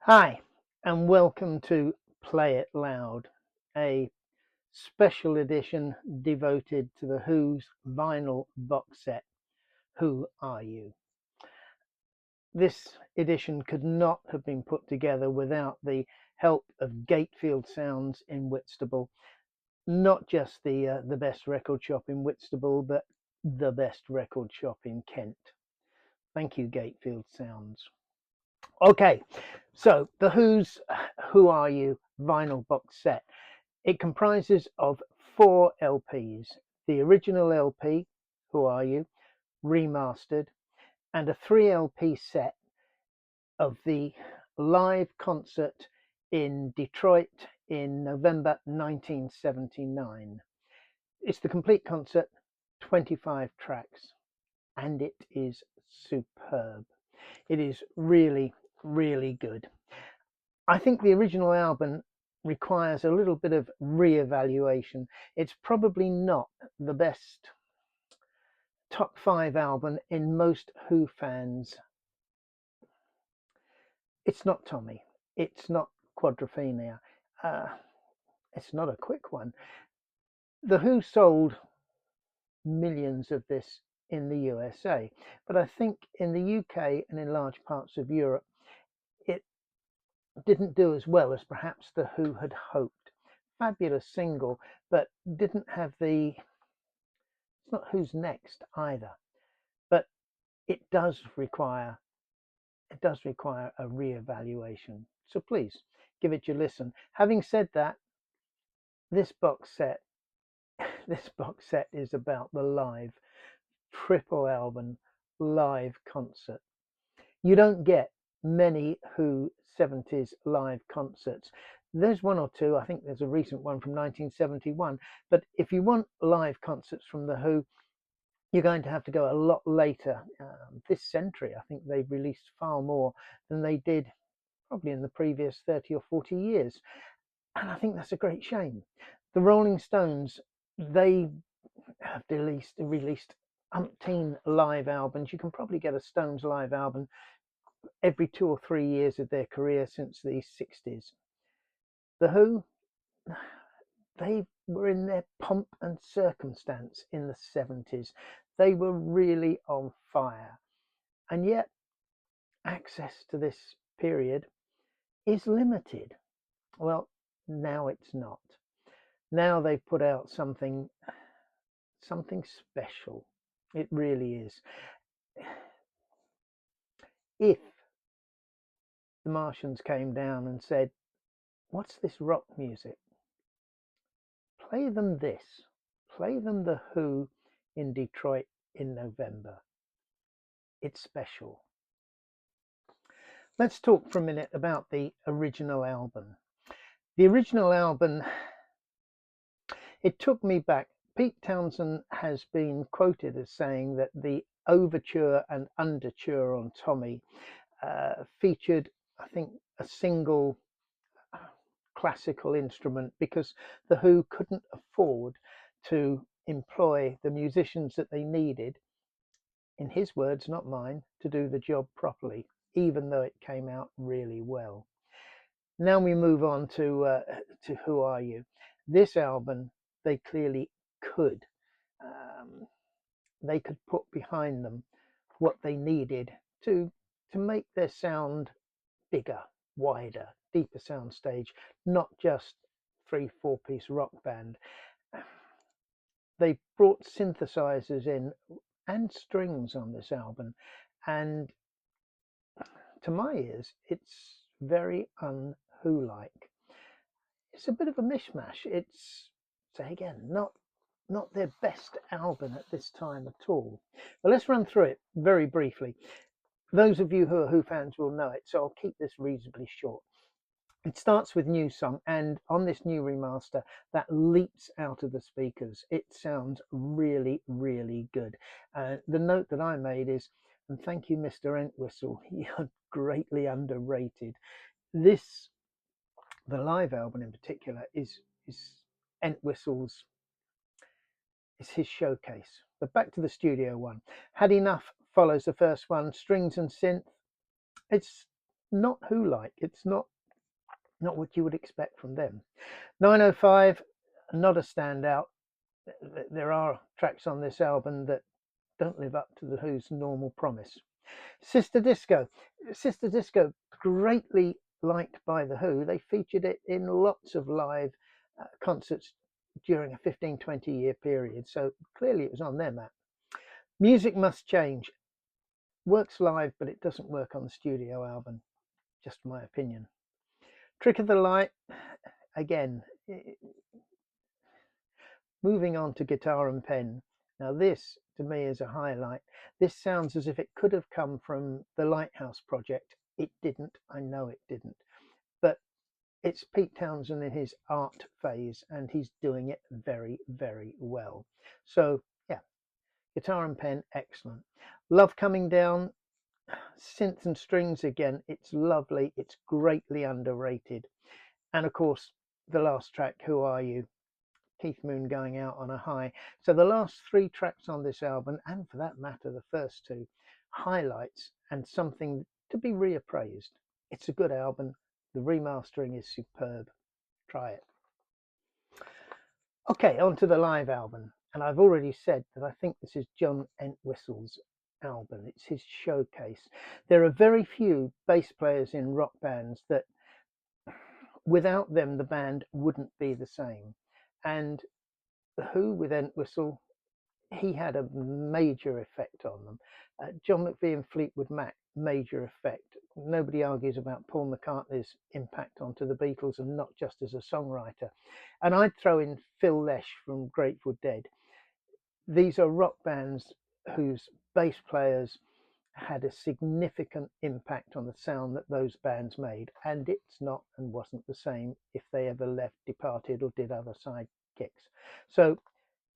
Hi, and welcome to Play It Loud, a special edition devoted to the Who's vinyl box set, Who Are You? This edition could not have been put together without the help of Gatefield Sounds in Whitstable, not just the best record shop in Whitstable, but the best record shop in Kent. Thank you, Gatefield Sounds. Okay, so the Who's Who Are You vinyl box set. It comprises of 4 LPs: the original LP, Who Are You, remastered, and a 3 LP set of the live concert in Detroit in November 1979. It's the complete concert, 25 tracks, and it is superb. It is really, really good. I think the original album requires a little bit of re-evaluation. It's probably not the best top 5 album in most Who fans. It's not Tommy. It's not Quadrophenia. It's not a quick one. The Who sold millions of this in the USA, but I think in the UK and in large parts of Europe, it didn't do as well as perhaps the Who had hoped. Fabulous single, but didn't have the. It's not Who's Next either, but it does require a re-evaluation. So please give it your listen. Having said that, this box set is about the live triple album live concert. You don't get many Who 70s live concerts. There's one or two. I think there's a recent one from 1971. But if you want live concerts from the Who, you're going to have to go a lot later. This century, I think they've released far more than they did probably in the previous 30 or 40 years. And I think that's a great shame. The Rolling Stones, they have released umpteen live albums. You can probably get a Stones live album every 2 or 3 years of their career since the 60s. The Who, they were in their pomp and circumstance in the 70s. They were really on fire. And yet, access to this period is limited. Well, now it's not. Now they've put out something special. It really is. If the Martians came down and said, "What's this rock music?" Play them this. Play them the Who in Detroit in November. It's special. Let's talk for a minute about the original album. The original album, it took me back. Pete Townshend has been quoted as saying that the overture and underture on Tommy featured, I think, a single classical instrument because the Who couldn't afford to employ the musicians that they needed, in his words, not mine, to do the job properly, even though it came out really well. Now we move on to Who Are You? This album, they clearly could. They could put behind them what they needed to make their sound bigger, wider, deeper soundstage, not just 3-4 piece rock band. They brought synthesizers in and strings on this album, and to my ears, it's very un-Who like. It's a bit of a mishmash. It's, say again, not their best album at this time at all. But let's run through it very briefly. Those of you who are Who fans will know it, so I'll keep this reasonably short. It starts with New Song, and on this new remaster, that leaps out of the speakers. It sounds really, really good. The note that I made is, and thank you, Mr. Entwistle, you're greatly underrated. This, the live album in particular, is Entwistle's, is his showcase. But back to the studio one. Had Enough follows the first one. Strings and synth. It's not Who-like. It's not what you would expect from them. 905, not a standout. There are tracks on this album that don't live up to the Who's normal promise. Sister Disco, greatly liked by the Who. They featured it in lots of live concerts during a 15-20 year period, so clearly it was on their map. Music Must Change works live, but it doesn't work on the studio album, just my opinion. Trick of the Light, again, moving on to Guitar and Pen. Now this, to me, is a highlight. This sounds as if it could have come from the Lighthouse Project. It didn't, I know it didn't. But it's Pete Townshend in his art phase, and he's doing it very, very well. So, yeah, Guitar and Pen, excellent. Love Coming Down, synth and strings again. It's lovely. It's greatly underrated. And of course, the last track, Who Are You? Keith Moon going out on a high. So the last three tracks on this album, and for that matter, the first two, highlights and something to be reappraised. It's a good album. The remastering is superb. Try it. Okay, on to the live album. And I've already said that I think this is John Entwistle's album. It's his showcase. There are very few bass players in rock bands that without them the band wouldn't be the same. And the Who with Entwistle, he had a major effect on them. John McVie and Fleetwood Mac, major effect. Nobody argues about Paul McCartney's impact onto the Beatles, and not just as a songwriter. And I'd throw in Phil Lesh from Grateful Dead. These are rock bands whose bass players had a significant impact on the sound that those bands made, and it's not and wasn't the same if they ever left, departed, or did other side kicks. So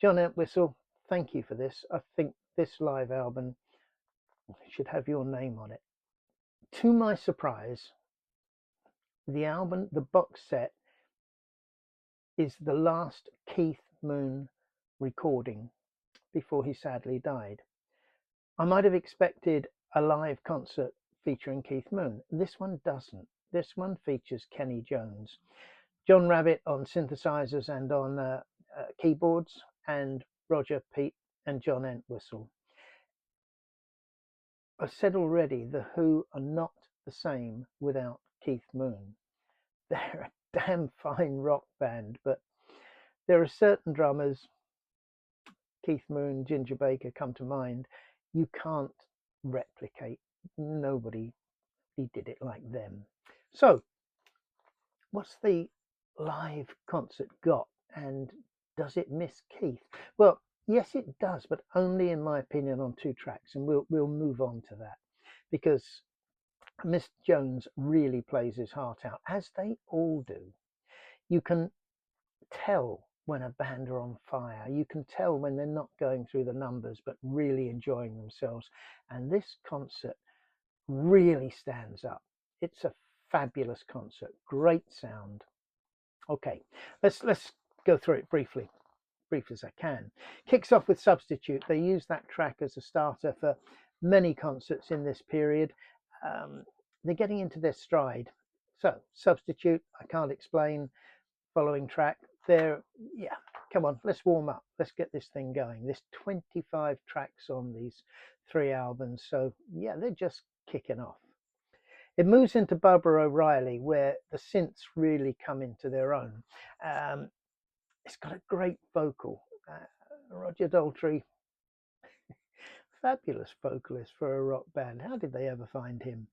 John Entwistle, thank you for this. I think this live album should have your name on it. To my surprise, the album, the box set, is the last Keith Moon recording before he sadly died. I might have expected a live concert featuring Keith Moon. This one doesn't. This one features Kenny Jones, John Rabbitt on synthesizers and on keyboards, and Roger, Pete, and John Entwistle. I've said already, the Who are not the same without Keith Moon. They're a damn fine rock band, but there are certain drummers, Keith Moon, Ginger Baker come to mind, you can't replicate. Nobody did it like them. So what's the live concert got, and does it miss Keith? Well, yes it does, but only in my opinion on two tracks, and we'll move on to that, because Mick Jones really plays his heart out, as they all do. You can tell when a band are on fire. You can tell when they're not going through the numbers but really enjoying themselves, and this concert really stands up. It's a fabulous concert, great sound. Okay, let's go through it briefly, brief as I can. Kicks off with Substitute. They use that track as a starter for many concerts in this period. They're getting into their stride. So Substitute, I can't explain. Following track, yeah, come on, let's warm up, let's get this thing going. There's 25 tracks on these three albums, so yeah, they're just kicking off. It moves into Barbara O'Reilly, where the synths really come into their own. It's got a great vocal. Roger Daltrey, fabulous vocalist for a rock band. How did they ever find him?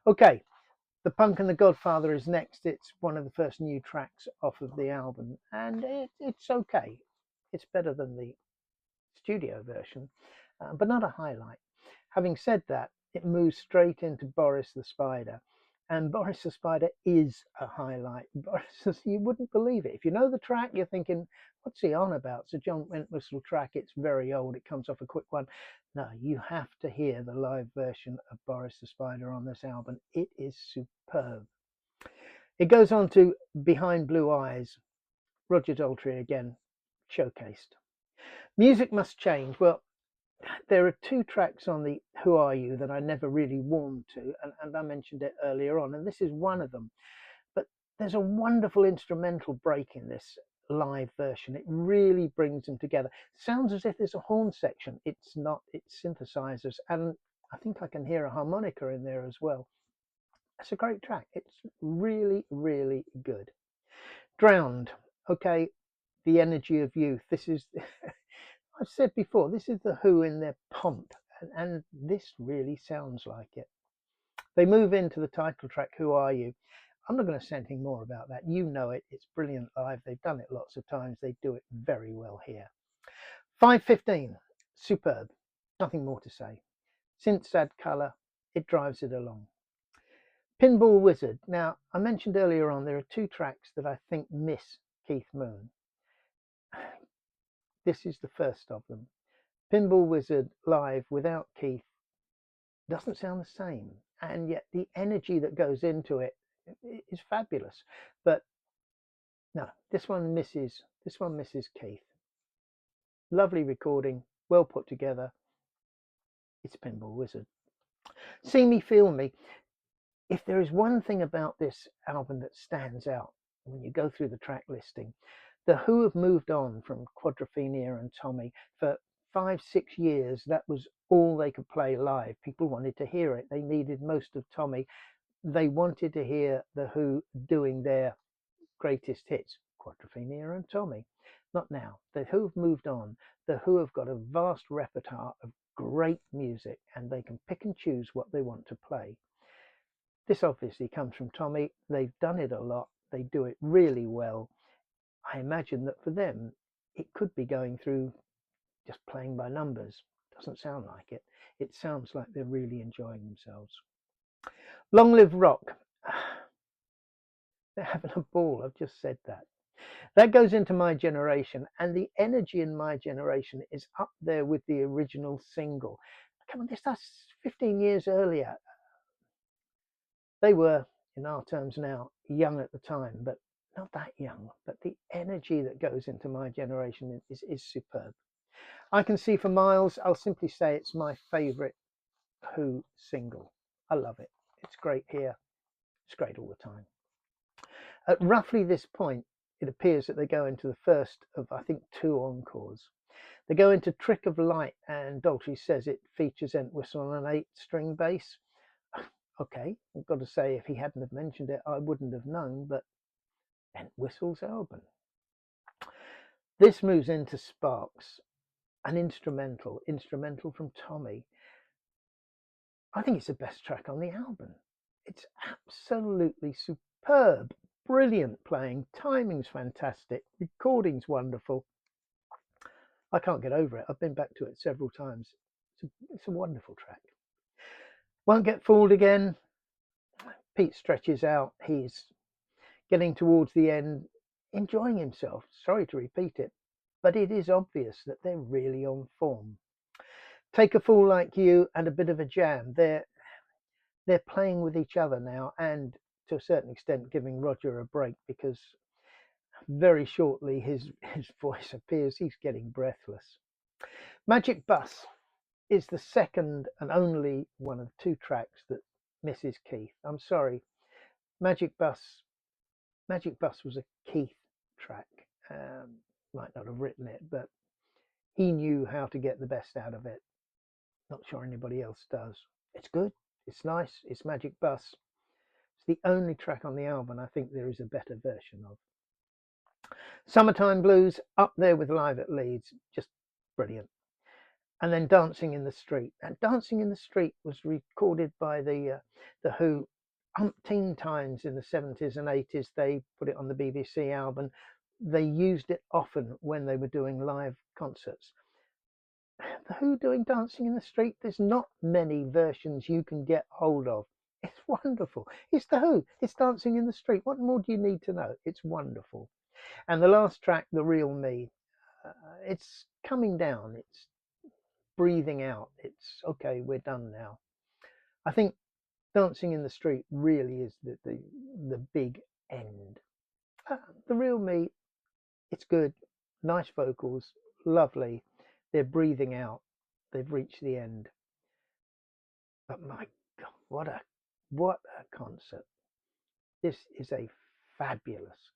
Okay, The Punk and the Godfather is next. It's one of the first new tracks off of the album, and it's okay. It's better than the studio version, but not a highlight. Having said that, it moves straight into Boris the Spider, and Boris the Spider is a highlight. Boris, you wouldn't believe it. If you know the track, you're thinking, what's he on about? It's a John Entwistle track. It's very old. It comes off a quick one. No, you have to hear the live version of Boris the Spider on this album. It is superb. It goes on to Behind Blue Eyes. Roger Daltrey again, showcased. Music Must Change. Well, there are two tracks on the Who Are You that I never really warmed to, and I mentioned it earlier on, and this is one of them. But there's a wonderful instrumental break in this live version. It really brings them together. Sounds as if there's a horn section. It's not, it's synthesizers, and I think I can hear a harmonica in there as well. It's a great track. It's really, really good. Drowned. Okay, the energy of youth. This is, I've said before, this is the Who in their pomp, and this really sounds like it. They move into the title track, Who Are You? I'm not going to say anything more about that. You know it. It's brilliant live. They've done it lots of times. They do it very well here. 5:15, superb. Nothing more to say. Synth sad colour, it drives it along. Pinball Wizard. Now, I mentioned earlier on there are two tracks that I think miss Keith Moon. This is the first of them. Pinball Wizard live without Keith doesn't sound the same, and yet the energy that goes into it is fabulous. But no, this one misses Keith. Lovely recording, well put together. It's Pinball Wizard. See Me Feel Me. If there is one thing about this album that stands out when you go through the track listing, the Who have moved on from Quadrophenia and Tommy. For 5-6 years, that was all they could play live. People wanted to hear it. They needed most of Tommy. They wanted to hear the Who doing their greatest hits, Quadrophenia and Tommy. Not now. The Who have moved on. The Who have got a vast repertoire of great music, and they can pick and choose what they want to play. This obviously comes from Tommy. They've done it a lot. They do it really well. I imagine that for them, it could be going through just playing by numbers. Doesn't sound like it. It sounds like they're really enjoying themselves. Long Live Rock. They're having a ball. I've just said that. That goes into My Generation, and the energy in My Generation is up there with the original single. Come on, that's 15 years earlier. They were, in our terms now, young at the time, but not that young. But the energy that goes into My Generation is superb. I Can See for Miles. I'll simply say it's my favourite Who single. I love it. It's great here. It's great all the time. At roughly this point, it appears that they go into the first of, I think, 2 encores. They go into Trick of Light, and Daltrey says it features Entwistle on an 8-string bass. Okay, I've got to say, if he hadn't have mentioned it, I wouldn't have known, but Entwistle's album. This moves into Sparks, an instrumental from Tommy. I think it's the best track on the album. It's absolutely superb. Brilliant playing, timing's fantastic, recording's wonderful. I can't get over it. I've been back to it several times. It's a wonderful track. Won't Get Fooled Again. Pete stretches out. He's getting towards the end, enjoying himself. Sorry to repeat it, but it is obvious that they're really on form. Take a Fool Like You and A Bit of a Jam. They're playing with each other now, and to a certain extent giving Roger a break, because very shortly his voice appears. He's getting breathless. Magic Bus is the second and only one of 2 tracks that misses Keith. I'm sorry. Magic Bus was a Keith track. Might not have written it, but he knew how to get the best out of it. Not sure anybody else does. It's good. It's nice. It's Magic Bus. It's the only track on the album I think there is a better version of. Summertime Blues, up there with Live at Leeds, just brilliant. And then Dancing in the Street. And Dancing in the Street was recorded by the Who umpteen times in the 70s and 80s. They put it on the BBC album. They used it often when they were doing live concerts. The Who doing Dancing in the Street, there's not many versions you can get hold of. It's wonderful. It's the Who. It's Dancing in the Street. What more do you need to know? It's wonderful. And the last track, The Real Me, it's coming down. It's breathing out. It's okay, we're done now. I think Dancing in the Street really is the big end. The Real Me, it's good. Nice vocals, lovely. They're breathing out. they've reached the end. But my God, what a concert. This is a fabulous,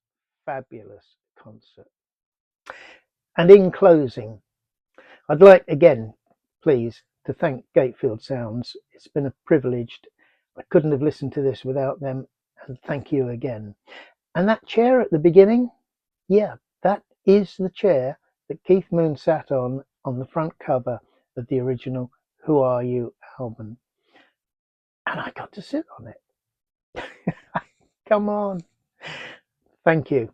fabulous concert. And in closing, I'd like again, please, to thank Gatefield Sounds. It's been a privilege. I couldn't have listened to this without them, and thank you again. And that chair at the beginning, yeah, that is the chair that Keith Moon sat on the front cover of the original Who Are You album. And I got to sit on it. Come on. Thank you.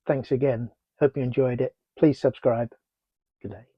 Thanks again. Hope you enjoyed it. Please subscribe. Good day.